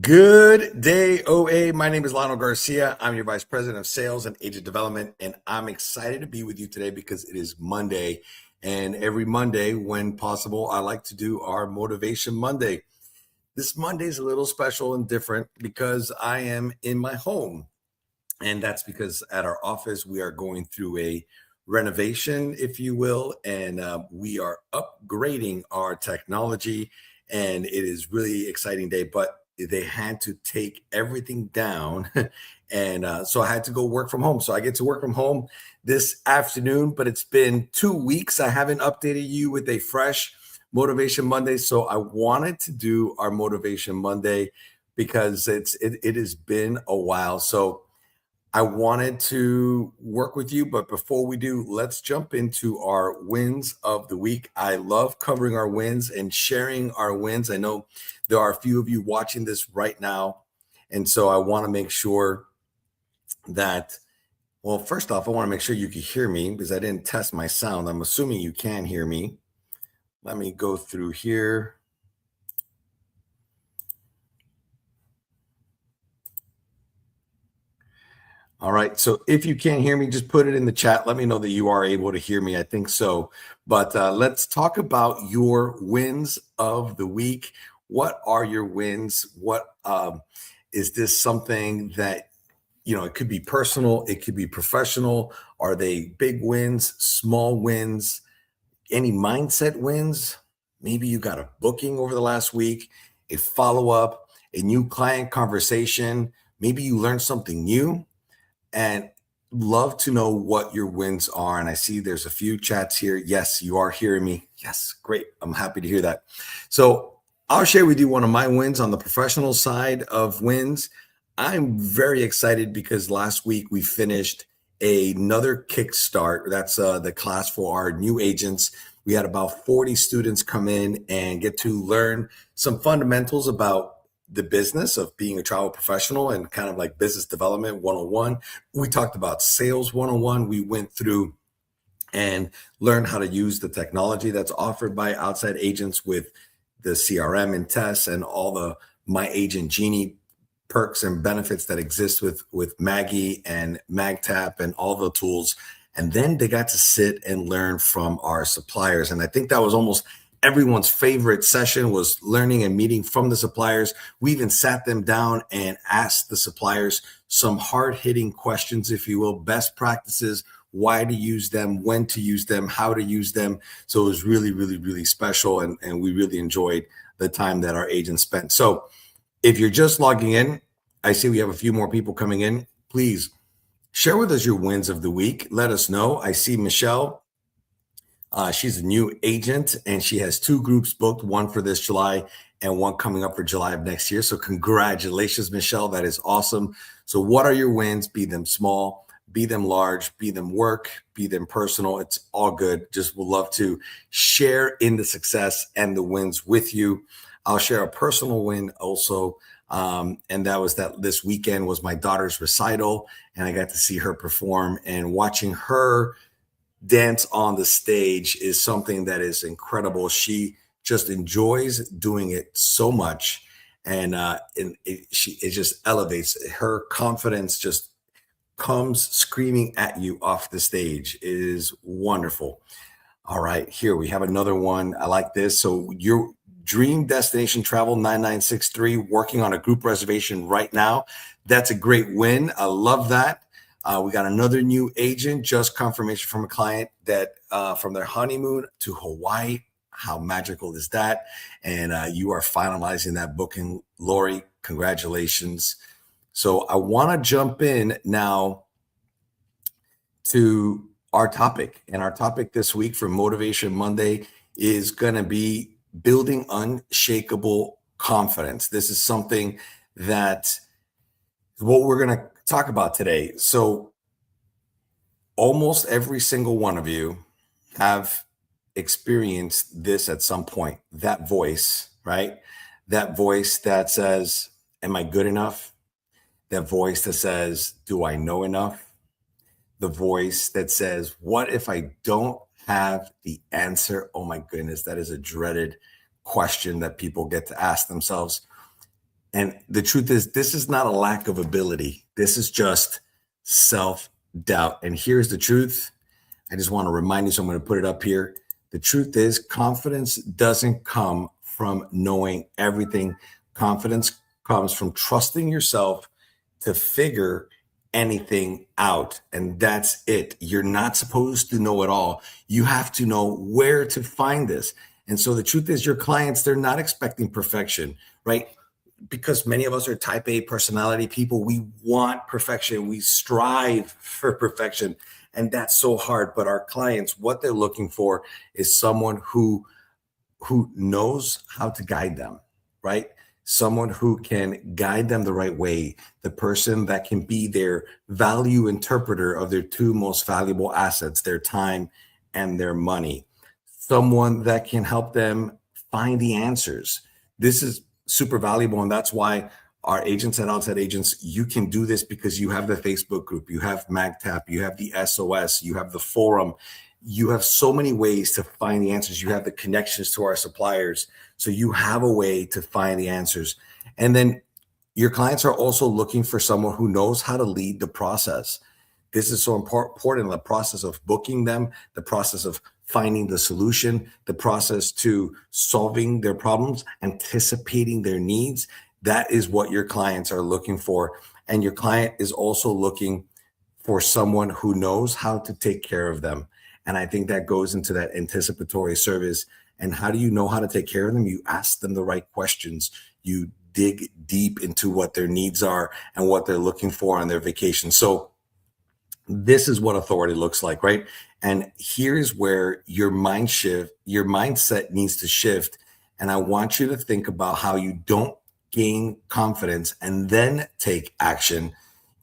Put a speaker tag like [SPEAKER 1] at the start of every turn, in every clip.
[SPEAKER 1] Good day, OA. My name is Lionel Garcia. I'm your Vice President of Sales and Agent Development, and I'm excited to be with you today because it is Monday. And every Monday, when possible, I like to do our Motivation Monday. This Monday is a little special and different because I am in my home. And that's because at our office, we are going through a renovation, if you will, and we are upgrading our technology. And it is really exciting day, but they had to take everything down. And so I had to go work from home. So I get to work from home this afternoon, but it's been 2 weeks. I haven't updated you with a fresh Motivation Monday. So I wanted to do our Motivation Monday because it has been a while. So I wanted to work with you, but before we do, let's jump into our wins of the week. I love covering our wins and sharing our wins. I know there are a few of you watching this right now, and so I want to make sure that, well, first off, I want to make sure you can hear me because I didn't test my sound. I'm assuming you can hear me. Let me go through here. All right. So if you can't hear me, just put it in the chat. Let me know that you are able to hear me. I think so. But let's talk about your wins of the week. What are your wins? What is this something that, it could be personal, it could be professional. Are they big wins, small wins, any mindset wins? Maybe you got a booking over the last week, a follow up, a new client conversation. Maybe you learned something new and love to know what your wins are. And I see there's a few chats here. Yes, you are hearing me. Yes, great. I'm happy to hear that. So I'll share with you one of my wins on the professional side of wins. I'm very excited because last week we finished another kickstart. That's the class for our new agents. We had about 40 students come in and get to learn some fundamentals about the business of being a travel professional and kind of like business development 101. We talked about sales 101. We went through and learned how to use the technology that's offered by Outside Agents with the CRM and tests and all the My Agent Genie perks and benefits that exist with Maggie and MagTap and all the tools. And then they got to sit and learn from our suppliers. And I think that was almost everyone's favorite session, was learning and meeting from the suppliers. We even sat them down and asked the suppliers some hard-hitting questions, if you will, best practices, why to use them, when to use them, how to use them. So it was really, really, really special. And we really enjoyed the time that our agents spent. So if you're just logging in, I see we have a few more people coming in. Please share with us your wins of the week. Let us know. I see Michelle. She's a new agent and she has two groups booked, one for this July and one coming up for July of next year. So congratulations, Michelle. That is awesome. So what are your wins? Be them small, be them large, be them work, be them personal. It's all good. Just would love to share in the success and the wins with you. I'll share a personal win also. And that was that this weekend was my daughter's recital and I got to see her perform, and watching her dance on the stage is something that is incredible. She just enjoys doing it so much, and it just elevates her confidence. Just comes screaming at you off the stage. It is wonderful. All right, here we have another one. I like this. So your dream destination travel 9963 working on a group reservation right now. That's a great win. I love that. We got another new agent, just confirmation from a client that from their honeymoon to Hawaii. How magical is that? And you are finalizing that booking, Lori. Congratulations. So I want to jump in now to our topic. And our topic this week for Motivation Monday is going to be building unshakable confidence. This is something that what we're going to talk about today. So almost every single one of you have experienced this at some point, that voice, right? That voice that says, am I good enough? That voice that says, do I know enough? The voice that says, what if I don't have the answer? Oh my goodness, that is a dreaded question that people get to ask themselves. And the truth is, this is not a lack of ability. This is just self-doubt. And here's the truth. I just want to remind you, so I'm going to put it up here. The truth is, confidence doesn't come from knowing everything. Confidence comes from trusting yourself to figure anything out. And that's it. You're not supposed to know it all. You have to know where to find this. And so the truth is, your clients, they're not expecting perfection, right? Because many of us are type A personality people. We want perfection. We strive for perfection. And that's so hard. But our clients, what they're looking for is someone who knows how to guide them, right? Someone who can guide them the right way, the person that can be their value interpreter of their two most valuable assets, their time and their money, someone that can help them find the answers. This is super valuable. And that's why our agents at Outside Agents, you can do this because you have the Facebook group, you have MagTap, you have the SOS, you have the forum. You have so many ways to find the answers. You have the connections to our suppliers. So you have a way to find the answers. And then your clients are also looking for someone who knows how to lead the process. This is so important, the process of booking them, the process of finding the solution, the process to solving their problems, anticipating their needs. That is what your clients are looking for. And your client is also looking for someone who knows how to take care of them. And I think that goes into that anticipatory service. And how do you know how to take care of them? You ask them the right questions. You dig deep into what their needs are and what they're looking for on their vacation. So this is what authority looks like, right? And here's where your mindset needs to shift. And I want you to think about how you don't gain confidence and then take action.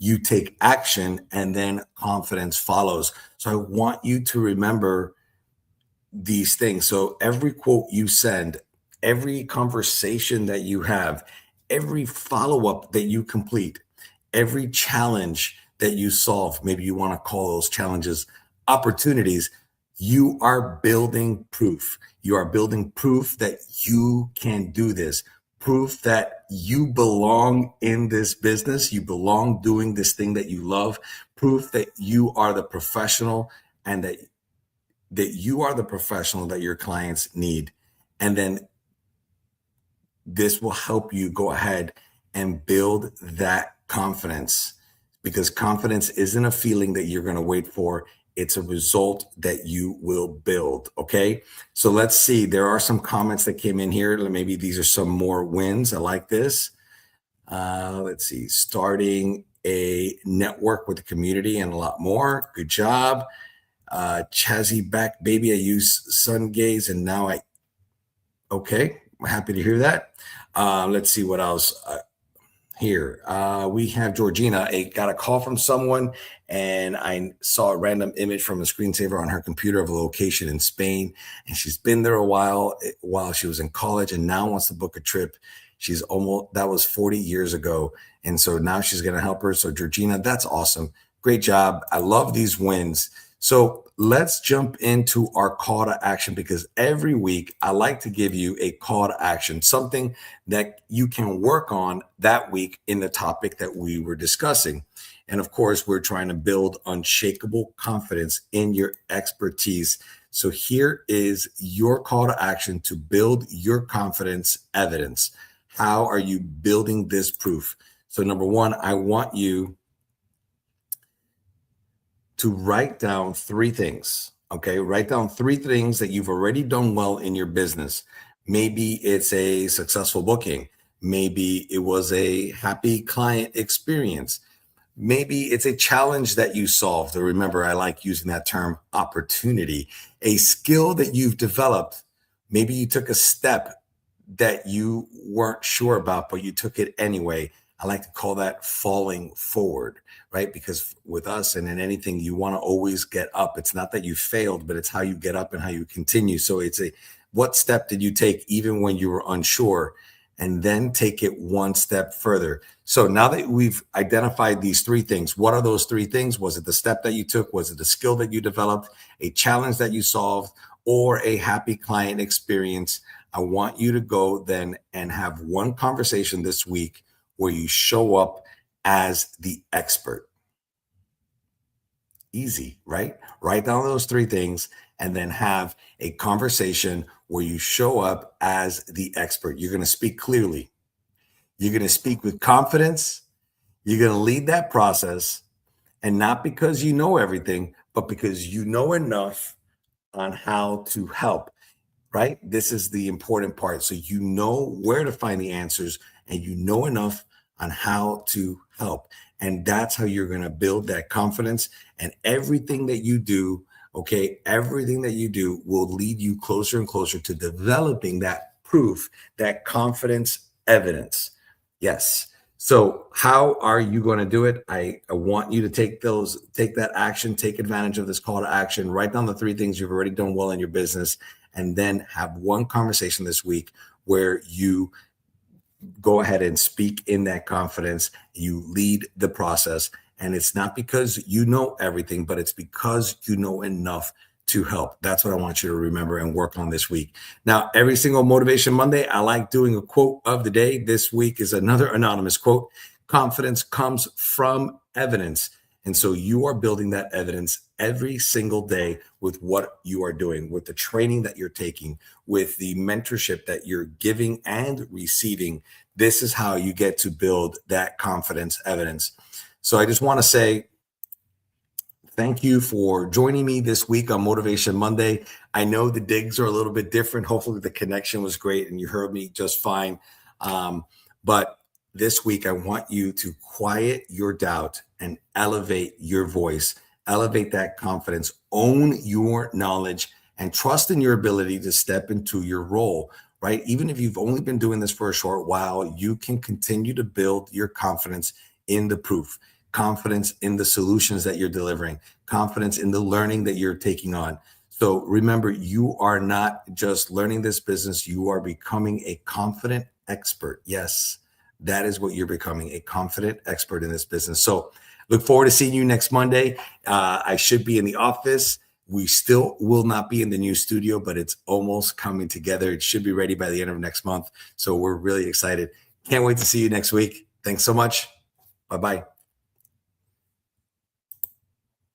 [SPEAKER 1] You take action and then confidence follows. So I want you to remember these things. So every quote you send, every conversation that you have, every follow-up that you complete, every challenge that you solve, maybe you want to call those challenges opportunities, you are building proof. You are building proof that you can do this. Proof that you belong in this business, you belong doing this thing that you love, proof that you are the professional and that you are the professional that your clients need. And then this will help you go ahead and build that confidence, because confidence isn't a feeling that you're going to wait for. It's a result that you will build. Okay. So let's see. There are some comments that came in here. Maybe these are some more wins. I like this. Let's see. Starting a network with the community and a lot more. Good job. Chazzy back, baby. I use sun gaze and now okay. I'm happy to hear that. Let's see what else. Here we have Georgina. Got a call from someone, and I saw a random image from a screensaver on her computer of a location in Spain, and she's been there a while she was in college, and now wants to book a trip. That was 40 years ago, and so now she's going to help her. So Georgina, that's awesome. Great job. I love these wins. So let's jump into our call to action, because every week I like to give you a call to action, something that you can work on that week in the topic that we were discussing. And of course, we're trying to build unshakable confidence in your expertise. So here is your call to action to build your confidence evidence. How are you building this proof? So number one, I want you to write down 3 things. Okay. Write down 3 things that you've already done well in your business. Maybe it's a successful booking. Maybe it was a happy client experience. Maybe it's a challenge that you solved. Or remember, I like using that term, opportunity, a skill that you've developed. Maybe you took a step that you weren't sure about, but you took it anyway. I like to call that falling forward, right? Because with us and in anything, you want to always get up. It's not that you failed, but it's how you get up and how you continue. So it's what step did you take even when you were unsure, and then take it one step further. So now that we've identified these 3 things, what are those 3 things? Was it the step that you took? Was it the skill that you developed, a challenge that you solved, or a happy client experience? I want you to go then and have one conversation this week where you show up as the expert. Easy, right? Write down those three things and then have a conversation where you show up as the expert. You're going to speak clearly. You're going to speak with confidence. You're going to lead that process. And not because you know everything, but because you know enough on how to help, right? This is the important part. So you know where to find the answers and you know enough on how to help. And that's how you're going to build that confidence. And everything that you do, okay, everything that you do will lead you closer and closer to developing that proof, that confidence evidence. Yes. So how are you going to do it? I want you to take that action, take advantage of this call to action, write down the three things you've already done well in your business, and then have one conversation this week where you go ahead and speak in that confidence. You lead the process. And it's not because you know everything, but it's because you know enough to help. That's what I want you to remember and work on this week. Now, every single Motivation Monday, I like doing a quote of the day. This week is another anonymous quote. Confidence comes from evidence. And so you are building that evidence every single day with what you are doing, with the training that you're taking, with the mentorship that you're giving and receiving. This is how you get to build that confidence evidence. So I just want to say thank you for joining me this week on Motivation Monday. I know the digs are a little bit different. Hopefully the connection was great and you heard me just fine. But this week, I want you to quiet your doubt and elevate your voice, elevate that confidence, own your knowledge, and trust in your ability to step into your role, right? Even if you've only been doing this for a short while, you can continue to build your confidence in the proof, confidence in the solutions that you're delivering, confidence in the learning that you're taking on. So remember, you are not just learning this business, you are becoming a confident expert. Yes, that is what you're becoming, a confident expert in this business. So look forward to seeing you next Monday. I should be in the office. We still will not be in the new studio, but it's almost coming together. It should be ready by the end of next month. So we're really excited. Can't wait to see you next week. Thanks so much. Bye-bye.